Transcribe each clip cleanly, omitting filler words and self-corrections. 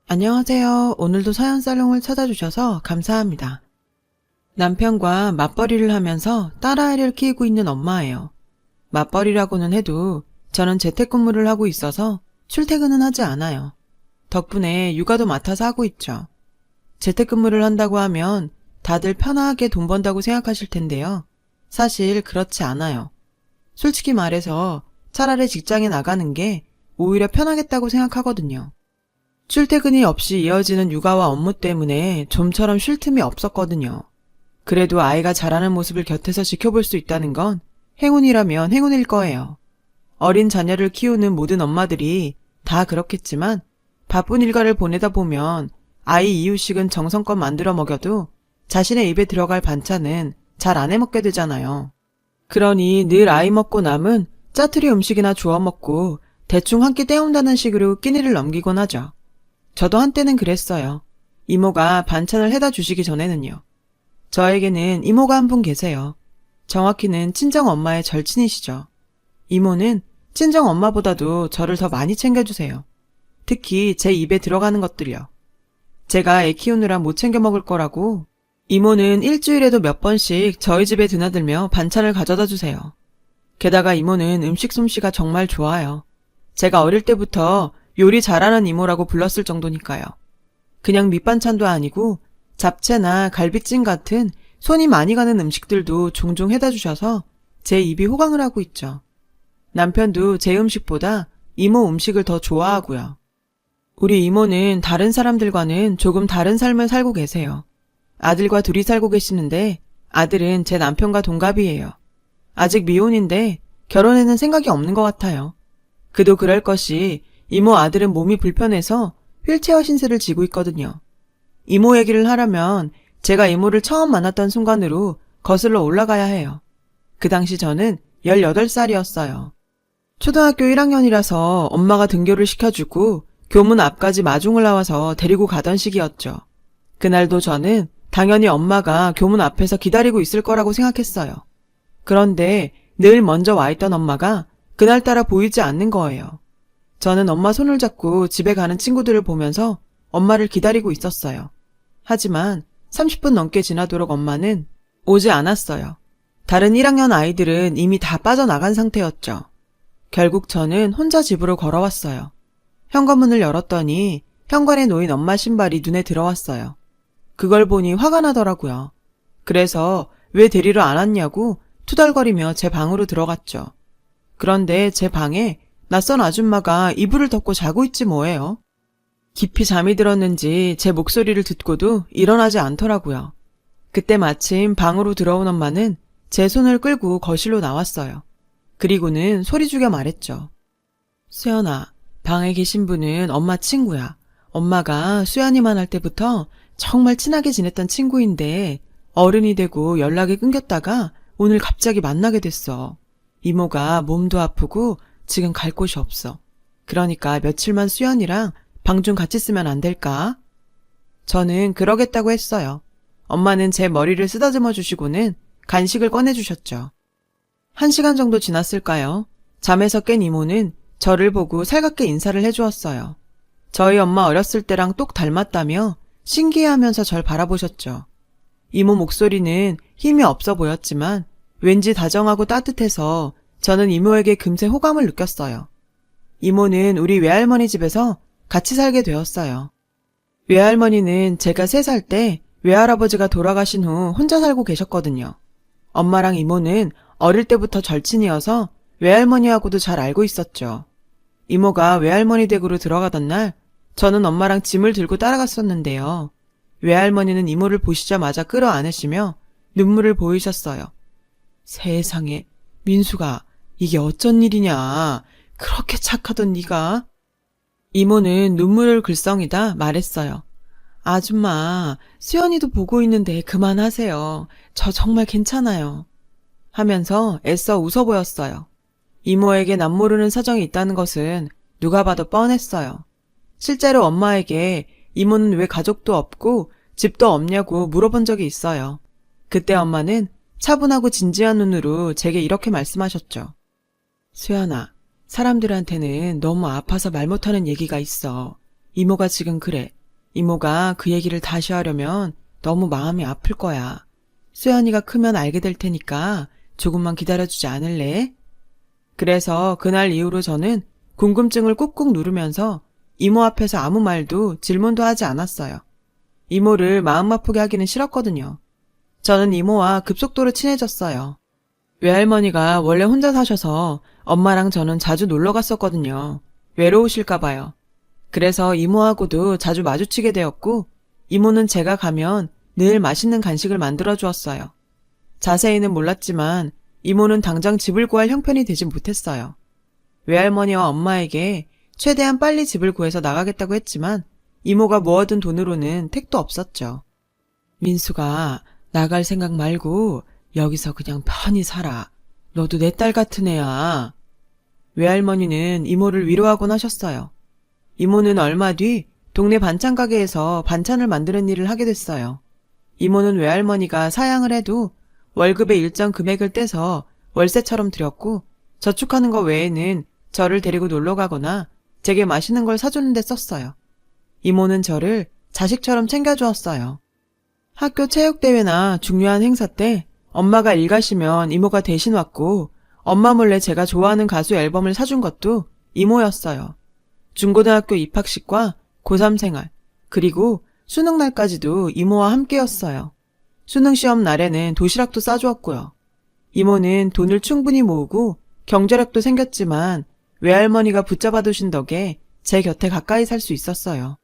안녕하세요. 오늘도 사연 살롱을 찾아주셔서 감사합니다. 남편과 맞벌이를 하면서 딸아이를 키우고 있는 엄마예요. 맞벌이라고는 해도 저는 재택근무를 하고 있어서 출퇴근은 하지 않아요. 덕분에 육아도 맡아서 하고 있죠. 재택근무를 한다고 하면 다들 편하게 돈 번다고 생각하실 텐데요. 사실 그렇지 않아요. 솔직히 말해서 차라리 직장에 나가는 게 오히려 편하겠다고 생각하거든요. 출퇴근이 없이 이어지는 육아와 업무 때문에 좀처럼 쉴 틈이 없었거든요. 그래도 아이가 자라는 모습을 곁에서 지켜볼 수 있다는 건 행운이라면 행운일 거예요. 어린 자녀를 키우는 모든 엄마들이 다 그렇겠지만 바쁜 일과를 보내다 보면 아이 이유식은 정성껏 만들어 먹여도 자신의 입에 들어갈 반찬은 잘 안 해먹게 되잖아요. 그러니 늘 아이 먹고 남은 짜투리 음식이나 주워 먹고 대충 한 끼 때운다는 식으로 끼니를 넘기곤 하죠. 저도 한때는 그랬어요. 이모가 반찬을 해다 주시기 전에는요. 저에게는 이모가 한 분 계세요. 정확히는 친정엄마의 절친이시죠. 이모는 친정엄마보다도 저를 더 많이 챙겨주세요. 특히 제 입에 들어가는 것들요. 제가 애 키우느라 못 챙겨 먹을 거라고 이모는 일주일에도 몇 번씩 저희 집에 드나들며 반찬을 가져다 주세요. 게다가 이모는 음식 솜씨가 정말 좋아요. 제가 어릴 때부터 요리 잘하는 이모라고 불렀을 정도니까요. 그냥 밑반찬도 아니고 잡채나 갈비찜 같은 손이 많이 가는 음식들도 종종 해다 주셔서 제 입이 호강을 하고 있죠. 남편도 제 음식보다 이모 음식을 더 좋아하고요. 우리 이모는 다른 사람들과는 조금 다른 삶을 살고 계세요. 아들과 둘이 살고 계시는데 아들은 제 남편과 동갑이에요. 아직 미혼인데 결혼에는 생각이 없는 것 같아요. 그도 그럴 것이 이모 아들은 몸이 불편해서 휠체어 신세를 지고 있거든요. 이모 얘기를 하려면 제가 이모를 처음 만났던 순간으로 거슬러 올라가야 해요. 그 당시 저는 18살이었어요. 초등학교 1학년이라서 엄마가 등교를 시켜주고 교문 앞까지 마중을 나와서 데리고 가던 시기였죠. 그날도 저는 당연히 엄마가 교문 앞에서 기다리고 있을 거라고 생각했어요. 그런데 늘 먼저 와 있던 엄마가 그날따라 보이지 않는 거예요. 저는 엄마 손을 잡고 집에 가는 친구들을 보면서 엄마를 기다리고 있었어요. 하지만 30분 넘게 지나도록 엄마는 오지 않았어요. 다른 1학년 아이들은 이미 다 빠져나간 상태였죠. 결국 저는 혼자 집으로 걸어왔어요. 현관문을 열었더니 현관에 놓인 엄마 신발이 눈에 들어왔어요. 그걸 보니 화가 나더라고요. 그래서 왜 데리러 안 왔냐고 투덜거리며 제 방으로 들어갔죠. 그런데 제 방에 낯선 아줌마가 이불을 덮고 자고 있지 뭐예요. 깊이 잠이 들었는지 제 목소리를 듣고도 일어나지 않더라고요. 그때 마침 방으로 들어온 엄마는 제 손을 끌고 거실로 나왔어요. 그리고는 소리 죽여 말했죠. 수연아, 방에 계신 분은 엄마 친구야. 엄마가 수연이만 할 때부터 정말 친하게 지냈던 친구인데 어른이 되고 연락이 끊겼다가 오늘 갑자기 만나게 됐어. 이모가 몸도 아프고 지금 갈 곳이 없어. 그러니까 며칠만 수연이랑 방 좀 같이 쓰면 안 될까? 저는 그러겠다고 했어요. 엄마는 제 머리를 쓰다듬어 주시고는 간식을 꺼내주셨죠. 1시간 정도 지났을까요? 잠에서 깬 이모는 저를 보고 살갑게 인사를 해주었어요. 저희 엄마 어렸을 때랑 똑 닮았다며 신기해하면서 절 바라보셨죠. 이모 목소리는 힘이 없어 보였지만 왠지 다정하고 따뜻해서 저는 이모에게 금세 호감을 느꼈어요. 이모는 우리 외할머니 집에서 같이 살게 되었어요. 외할머니는 제가 3살 때 외할아버지가 돌아가신 후 혼자 살고 계셨거든요. 엄마랑 이모는 어릴 때부터 절친이어서 외할머니하고도 잘 알고 있었죠. 이모가 외할머니 댁으로 들어가던 날 저는 엄마랑 짐을 들고 따라갔었는데요. 외할머니는 이모를 보시자마자 끌어안으시며 눈물을 보이셨어요. 세상에, 민수가 이게 어쩐 일이냐. 그렇게 착하던 네가. 이모는 눈물을 글썽이다 말했어요. 아줌마, 수연이도 보고 있는데 그만하세요. 저 정말 괜찮아요. 하면서 애써 웃어 보였어요. 이모에게 남모르는 사정이 있다는 것은 누가 봐도 뻔했어요. 실제로 엄마에게 이모는 왜 가족도 없고 집도 없냐고 물어본 적이 있어요. 그때 엄마는 차분하고 진지한 눈으로 제게 이렇게 말씀하셨죠. 수연아, 사람들한테는 너무 아파서 말 못하는 얘기가 있어. 이모가 지금 그래. 이모가 그 얘기를 다시 하려면 너무 마음이 아플 거야. 수연이가 크면 알게 될 테니까 조금만 기다려주지 않을래? 그래서 그날 이후로 저는 궁금증을 꾹꾹 누르면서 이모 앞에서 아무 말도 질문도 하지 않았어요. 이모를 마음 아프게 하기는 싫었거든요. 저는 이모와 급속도로 친해졌어요. 외할머니가 원래 혼자 사셔서 엄마랑 저는 자주 놀러 갔었거든요. 외로우실까봐요. 그래서 이모하고도 자주 마주치게 되었고, 이모는 제가 가면 늘 맛있는 간식을 만들어 주었어요. 자세히는 몰랐지만 이모는 당장 집을 구할 형편이 되지 못했어요. 외할머니와 엄마에게 최대한 빨리 집을 구해서 나가겠다고 했지만 이모가 모아둔 돈으로는 택도 없었죠. 민수가 나갈 생각 말고 여기서 그냥 편히 살아. 너도 내 딸 같은 애야. 외할머니는 이모를 위로하곤 하셨어요. 이모는 얼마 뒤 동네 반찬 가게에서 반찬을 만드는 일을 하게 됐어요. 이모는 외할머니가 사양을 해도 월급의 일정 금액을 떼서 월세처럼 드렸고 저축하는 거 외에는 저를 데리고 놀러 가거나 제게 맛있는 걸 사주는 데 썼어요. 이모는 저를 자식처럼 챙겨주었어요. 학교 체육대회나 중요한 행사 때 엄마가 일 가시면 이모가 대신 왔고 엄마 몰래 제가 좋아하는 가수 앨범을 사준 것도 이모였어요. 중고등학교 입학식과 고3 생활, 그리고 수능 날까지도 이모와 함께였어요. 수능 시험 날에는 도시락도 싸주었고요. 이모는 돈을 충분히 모으고 경제력도 생겼지만 외할머니가 붙잡아 두신 덕에 제 곁에 가까이 살 수 있었어요.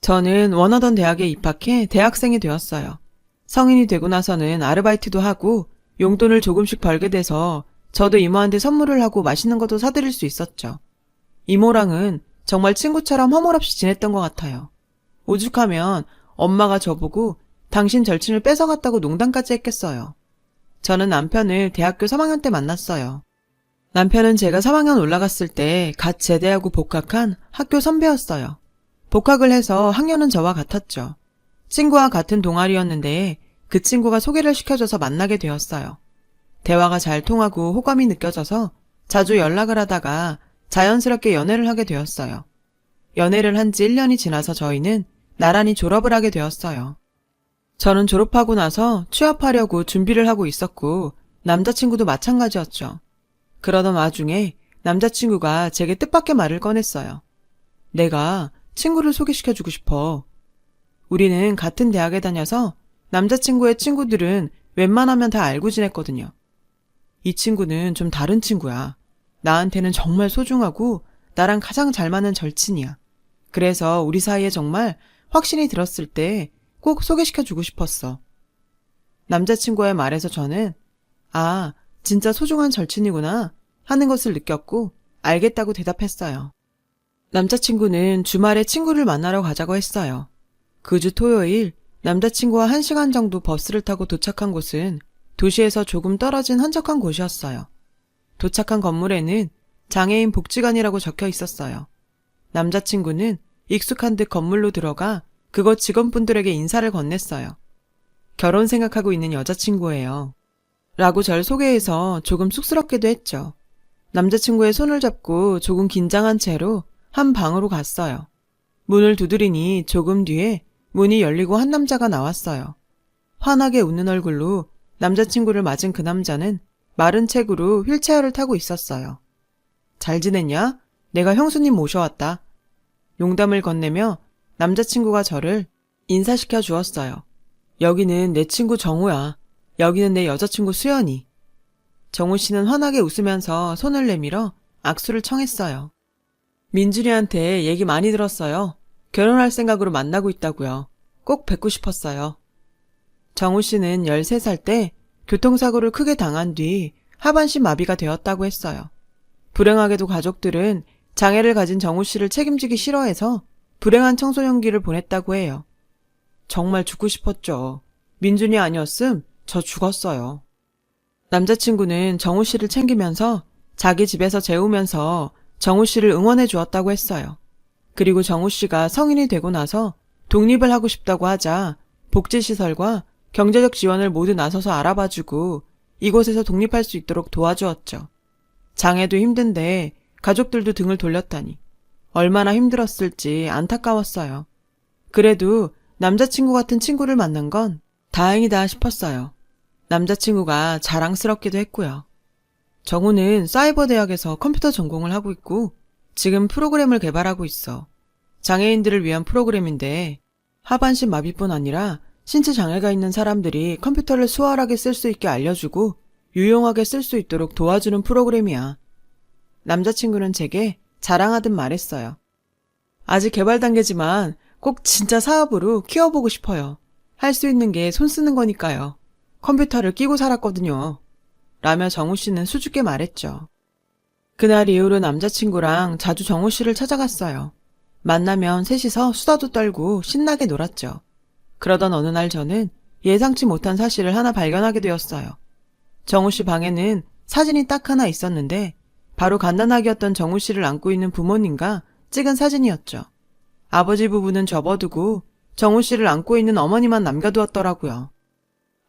저는 원하던 대학에 입학해 대학생이 되었어요. 성인이 되고 나서는 아르바이트도 하고 용돈을 조금씩 벌게 돼서 저도 이모한테 선물을 하고 맛있는 것도 사드릴 수 있었죠. 이모랑은 정말 친구처럼 허물없이 지냈던 것 같아요. 오죽하면 엄마가 저보고 당신 절친을 뺏어갔다고 농담까지 했겠어요. 저는 남편을 대학교 3학년 때 만났어요. 남편은 제가 3학년 올라갔을 때 갓 제대하고 복학한 학교 선배였어요. 복학을 해서 학년은 저와 같았죠. 친구와 같은 동아리였는데 그 친구가 소개를 시켜줘서 만나게 되었어요. 대화가 잘 통하고 호감이 느껴져서 자주 연락을 하다가 자연스럽게 연애를 하게 되었어요. 연애를 한 지 1년이 지나서 저희는 나란히 졸업을 하게 되었어요. 저는 졸업하고 나서 취업하려고 준비를 하고 있었고 남자친구도 마찬가지였죠. 그러던 와중에 남자친구가 제게 뜻밖의 말을 꺼냈어요. 내가 친구를 소개시켜주고 싶어. 우리는 같은 대학에 다녀서 남자친구의 친구들은 웬만하면 다 알고 지냈거든요. 이 친구는 좀 다른 친구야. 나한테는 정말 소중하고 나랑 가장 잘 맞는 절친이야. 그래서 우리 사이에 정말 확신이 들었을 때 꼭 소개시켜주고 싶었어. 남자친구의 말에서 저는 아, 진짜 소중한 절친이구나 하는 것을 느꼈고 알겠다고 대답했어요. 남자친구는 주말에 친구를 만나러 가자고 했어요. 그 주 토요일 남자친구와 1시간 정도 버스를 타고 도착한 곳은 도시에서 조금 떨어진 한적한 곳이었어요. 도착한 건물에는 장애인 복지관이라고 적혀 있었어요. 남자친구는 익숙한 듯 건물로 들어가 그곳 직원분들에게 인사를 건넸어요. 결혼 생각하고 있는 여자친구예요. 라고 절 소개해서 조금 쑥스럽기도 했죠. 남자친구의 손을 잡고 조금 긴장한 채로 한 방으로 갔어요. 문을 두드리니 조금 뒤에 문이 열리고 한 남자가 나왔어요. 환하게 웃는 얼굴로 남자친구를 맞은 그 남자는 마른 체구로 휠체어를 타고 있었어요. 잘 지냈냐? 내가 형수님 모셔왔다. 농담을 건네며 남자친구가 저를 인사시켜 주었어요. 여기는 내 친구 정우야. 여기는 내 여자친구 수연이. 정우 씨는 환하게 웃으면서 손을 내밀어 악수를 청했어요. 민준이한테 얘기 많이 들었어요. 결혼할 생각으로 만나고 있다고요. 꼭 뵙고 싶었어요. 정우 씨는 13살 때 교통사고를 크게 당한 뒤 하반신 마비가 되었다고 했어요. 불행하게도 가족들은 장애를 가진 정우 씨를 책임지기 싫어해서 불행한 청소년기를 보냈다고 해요. 정말 죽고 싶었죠. 민준이 아니었음 저 죽었어요. 남자친구는 정우 씨를 챙기면서 자기 집에서 재우면서 정우 씨를 응원해 주었다고 했어요. 그리고 정우 씨가 성인이 되고 나서 독립을 하고 싶다고 하자 복지시설과 경제적 지원을 모두 나서서 알아봐주고 이곳에서 독립할 수 있도록 도와주었죠. 장애도 힘든데 가족들도 등을 돌렸다니 얼마나 힘들었을지 안타까웠어요. 그래도 남자친구 같은 친구를 만난 건 다행이다 싶었어요. 남자친구가 자랑스럽기도 했고요. 정우는 사이버 대학에서 컴퓨터 전공을 하고 있고 지금 프로그램을 개발하고 있어. 장애인들을 위한 프로그램인데 하반신 마비뿐 아니라 신체 장애가 있는 사람들이 컴퓨터를 수월하게 쓸 수 있게 알려주고 유용하게 쓸 수 있도록 도와주는 프로그램이야. 남자친구는 제게 자랑하듯 말했어요. 아직 개발 단계지만 꼭 진짜 사업으로 키워보고 싶어요. 할 수 있는 게 손 쓰는 거니까요. 컴퓨터를 끼고 살았거든요. 라며 정우 씨는 수줍게 말했죠. 그날 이후로 남자친구랑 자주 정우 씨를 찾아갔어요. 만나면 셋이서 수다도 떨고 신나게 놀았죠. 그러던 어느 날 저는 예상치 못한 사실을 하나 발견하게 되었어요. 정우 씨 방에는 사진이 딱 하나 있었는데 바로 갓난아기였던 정우 씨를 안고 있는 부모님과 찍은 사진이었죠. 아버지 부부는 접어두고 정우 씨를 안고 있는 어머니만 남겨두었더라고요.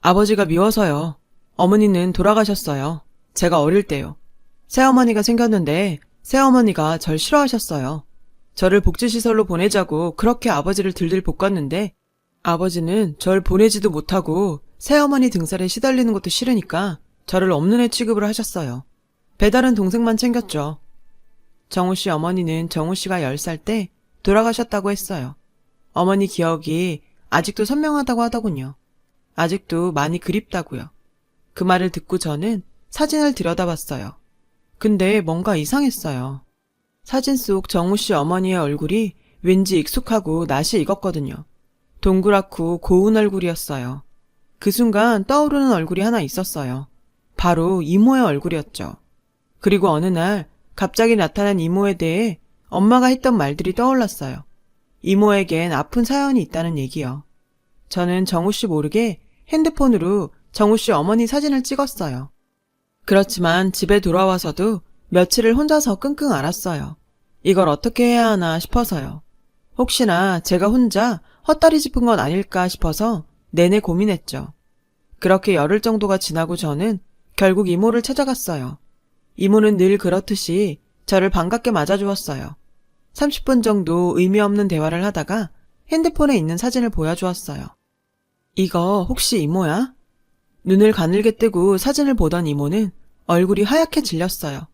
아버지가 미워서요. 어머니는 돌아가셨어요. 제가 어릴 때요. 새어머니가 생겼는데 새어머니가 절 싫어하셨어요. 저를 복지시설로 보내자고 그렇게 아버지를 들들 볶았는데 아버지는 절 보내지도 못하고 새어머니 등살에 시달리는 것도 싫으니까 저를 없는 애 취급을 하셨어요. 배달은 동생만 챙겼죠. 정우 씨 어머니는 정우 씨가 10살 때 돌아가셨다고 했어요. 어머니 기억이 아직도 선명하다고 하더군요. 아직도 많이 그립다고요. 그 말을 듣고 저는 사진을 들여다봤어요. 근데 뭔가 이상했어요. 사진 속 정우 씨 어머니의 얼굴이 왠지 익숙하고 낯이 익었거든요. 동그랗고 고운 얼굴이었어요. 그 순간 떠오르는 얼굴이 하나 있었어요. 바로 이모의 얼굴이었죠. 그리고 어느 날 갑자기 나타난 이모에 대해 엄마가 했던 말들이 떠올랐어요. 이모에겐 아픈 사연이 있다는 얘기요. 저는 정우 씨 모르게 핸드폰으로 정우 씨 어머니 사진을 찍었어요. 그렇지만 집에 돌아와서도 며칠을 혼자서 끙끙 앓았어요. 이걸 어떻게 해야 하나 싶어서요. 혹시나 제가 혼자 헛다리 짚은 건 아닐까 싶어서 내내 고민했죠. 그렇게 열흘 정도가 지나고 저는 결국 이모를 찾아갔어요. 이모는 늘 그렇듯이 저를 반갑게 맞아주었어요. 30분 정도 의미 없는 대화를 하다가 핸드폰에 있는 사진을 보여주었어요. 이거 혹시 이모야? 눈을 가늘게 뜨고 사진을 보던 이모는 얼굴이 하얗게 질렸어요.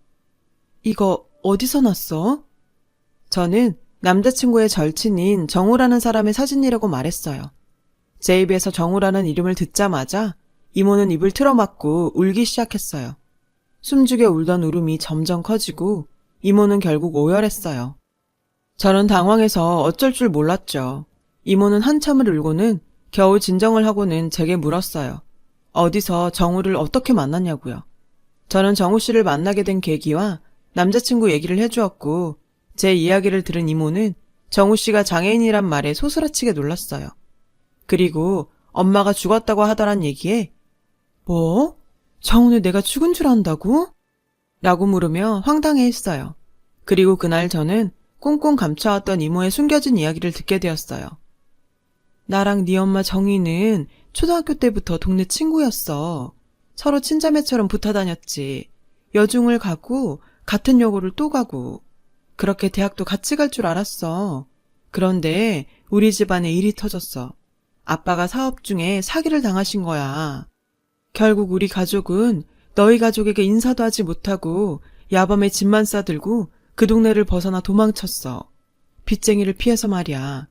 이거 어디서 났어? 저는 남자친구의 절친인 정우라는 사람의 사진이라고 말했어요. 제 입에서 정우라는 이름을 듣자마자 이모는 입을 틀어막고 울기 시작했어요. 숨죽여 울던 울음이 점점 커지고 이모는 결국 오열했어요. 저는 당황해서 어쩔 줄 몰랐죠. 이모는 한참을 울고는 겨우 진정을 하고는 제게 물었어요. 어디서 정우를 어떻게 만났냐고요. 저는 정우 씨를 만나게 된 계기와 남자친구 얘기를 해주었고 제 이야기를 들은 이모는 정우 씨가 장애인이란 말에 소스라치게 놀랐어요. 그리고 엄마가 죽었다고 하더란 얘기에 뭐? 정우는 내가 죽은 줄 안다고? 라고 물으며 황당해했어요. 그리고 그날 저는 꽁꽁 감춰왔던 이모의 숨겨진 이야기를 듣게 되었어요. 나랑 네 엄마 정희는 초등학교 때부터 동네 친구였어. 서로 친자매처럼 붙어 다녔지. 여중을 가고 같은 여고를 또 가고 그렇게 대학도 같이 갈 줄 알았어. 그런데 우리 집안에 일이 터졌어. 아빠가 사업 중에 사기를 당하신 거야. 결국 우리 가족은 너희 가족에게 인사도 하지 못하고 야밤에 짐만 싸들고 그 동네를 벗어나 도망쳤어. 빚쟁이를 피해서 말이야.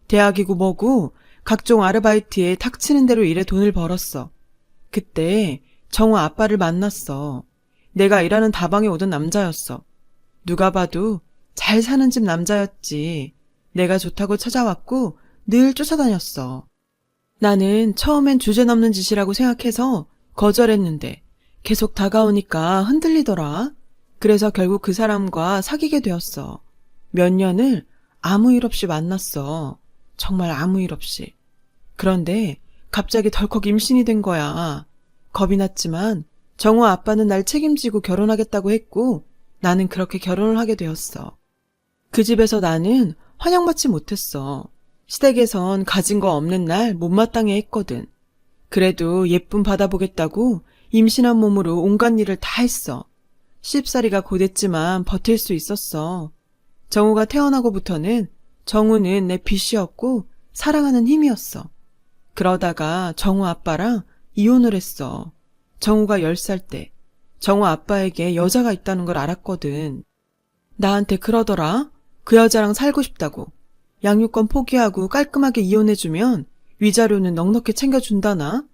대학이고 뭐고 각종 아르바이트에 닥치는 대로 일해 돈을 벌었어. 그때 정우 아빠를 만났어. 내가 일하는 다방에 오던 남자였어. 누가 봐도 잘 사는 집 남자였지. 내가 좋다고 찾아왔고 늘 쫓아다녔어. 나는 처음엔 주제넘는 짓이라고 생각해서 거절했는데 계속 다가오니까 흔들리더라. 그래서 결국 그 사람과 사귀게 되었어. 몇 년을 아무 일 없이 만났어. 정말 아무 일 없이. 그런데 갑자기 덜컥 임신이 된 거야. 겁이 났지만 정우 아빠는 날 책임지고 결혼하겠다고 했고 나는 그렇게 결혼을 하게 되었어. 그 집에서 나는 환영받지 못했어. 시댁에선 가진 거 없는 날 못마땅해 했거든. 그래도 예쁨 받아보겠다고 임신한 몸으로 온갖 일을 다 했어. 씹사리가 고됐지만 버틸 수 있었어. 정우가 태어나고부터는 정우는 내 빛이었고 사랑하는 힘이었어. 그러다가 정우 아빠랑 이혼을 했어. 정우가 10살 때 정우 아빠에게 여자가 있다는 걸 알았거든. 나한테 그러더라. 그 여자랑 살고 싶다고. 양육권 포기하고 깔끔하게 이혼해주면 위자료는 넉넉히 챙겨준다나?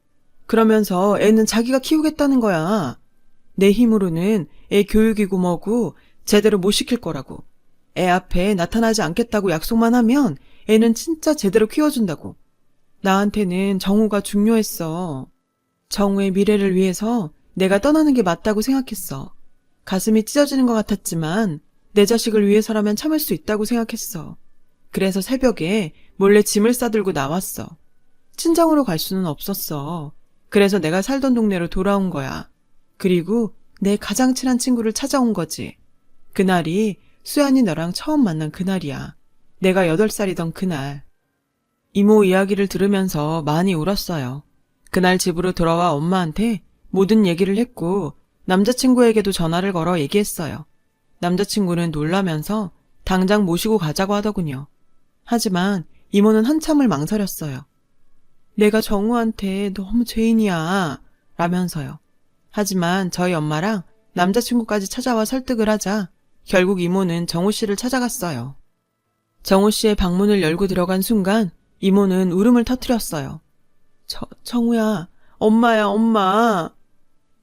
그러면서 애는 자기가 키우겠다는 거야. 내 힘으로는 애 교육이고 뭐고 제대로 못 시킬 거라고. 애 앞에 나타나지 않겠다고 약속만 하면 애는 진짜 제대로 키워준다고. 나한테는 정우가 중요했어. 정우의 미래를 위해서 내가 떠나는 게 맞다고 생각했어. 가슴이 찢어지는 것 같았지만 내 자식을 위해서라면 참을 수 있다고 생각했어. 그래서 새벽에 몰래 짐을 싸들고 나왔어. 친정으로 갈 수는 없었어. 그래서 내가 살던 동네로 돌아온 거야. 그리고 내 가장 친한 친구를 찾아온 거지. 그날이 수연이 너랑 처음 만난 그날이야. 내가 8살이던 그날. 이모 이야기를 들으면서 많이 울었어요. 그날 집으로 돌아와 엄마한테 모든 얘기를 했고 남자친구에게도 전화를 걸어 얘기했어요. 남자친구는 놀라면서 당장 모시고 가자고 하더군요. 하지만 이모는 한참을 망설였어요. 내가 정우한테 너무 죄인이야 라면서요. 하지만 저희 엄마랑 남자친구까지 찾아와 설득을 하자 결국 이모는 정우 씨를 찾아갔어요. 정우 씨의 방문을 열고 들어간 순간 이모는 울음을 터뜨렸어요. 정우야, 엄마야, 엄마.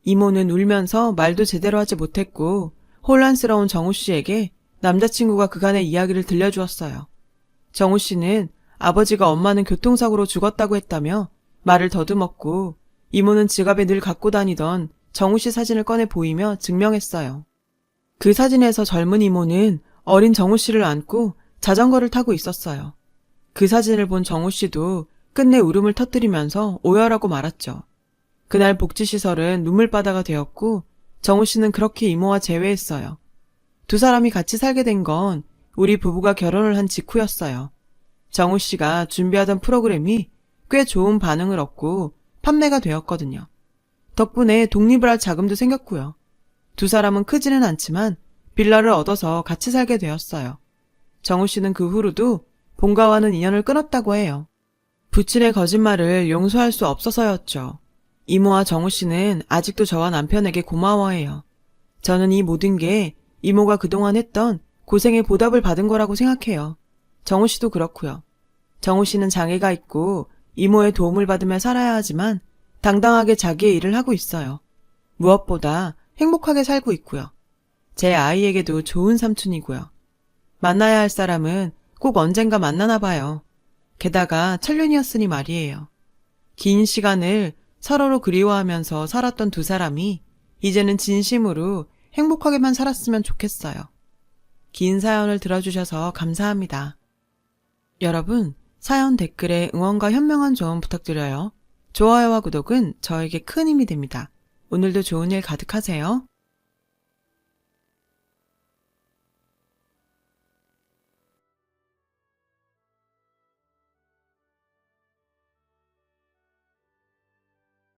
이모는 울면서 말도 제대로 하지 못했고 혼란스러운 정우 씨에게 남자친구가 그간의 이야기를 들려주었어요. 정우 씨는 아버지가 엄마는 교통사고로 죽었다고 했다며 말을 더듬었고 이모는 지갑에 늘 갖고 다니던 정우 씨 사진을 꺼내 보이며 증명했어요. 그 사진에서 젊은 이모는 어린 정우 씨를 안고 자전거를 타고 있었어요. 그 사진을 본 정우 씨도 끝내 울음을 터뜨리면서 오열하고 말았죠. 그날 복지시설은 눈물바다가 되었고 정우 씨는 그렇게 이모와 재회했어요. 두 사람이 같이 살게 된 건 우리 부부가 결혼을 한 직후였어요. 정우 씨가 준비하던 프로그램이 꽤 좋은 반응을 얻고 판매가 되었거든요. 덕분에 독립을 할 자금도 생겼고요. 두 사람은 크지는 않지만 빌라를 얻어서 같이 살게 되었어요. 정우 씨는 그 후로도 본가와는 인연을 끊었다고 해요. 부친의 거짓말을 용서할 수 없어서였죠. 이모와 정우 씨는 아직도 저와 남편에게 고마워해요. 저는 이 모든 게 이모가 그동안 했던 고생의 보답을 받은 거라고 생각해요. 정우 씨도 그렇고요. 정우 씨는 장애가 있고 이모의 도움을 받으며 살아야 하지만 당당하게 자기의 일을 하고 있어요. 무엇보다 행복하게 살고 있고요. 제 아이에게도 좋은 삼촌이고요. 만나야 할 사람은 꼭 언젠가 만나나 봐요. 게다가 천년이었으니 말이에요. 긴 시간을 서로로 그리워하면서 살았던 두 사람이 이제는 진심으로 행복하게만 살았으면 좋겠어요. 긴 사연을 들어주셔서 감사합니다. 여러분, 사연 댓글에 응원과 현명한 조언 부탁드려요. 좋아요와 구독은 저에게 큰 힘이 됩니다. 오늘도 좋은 일 가득하세요.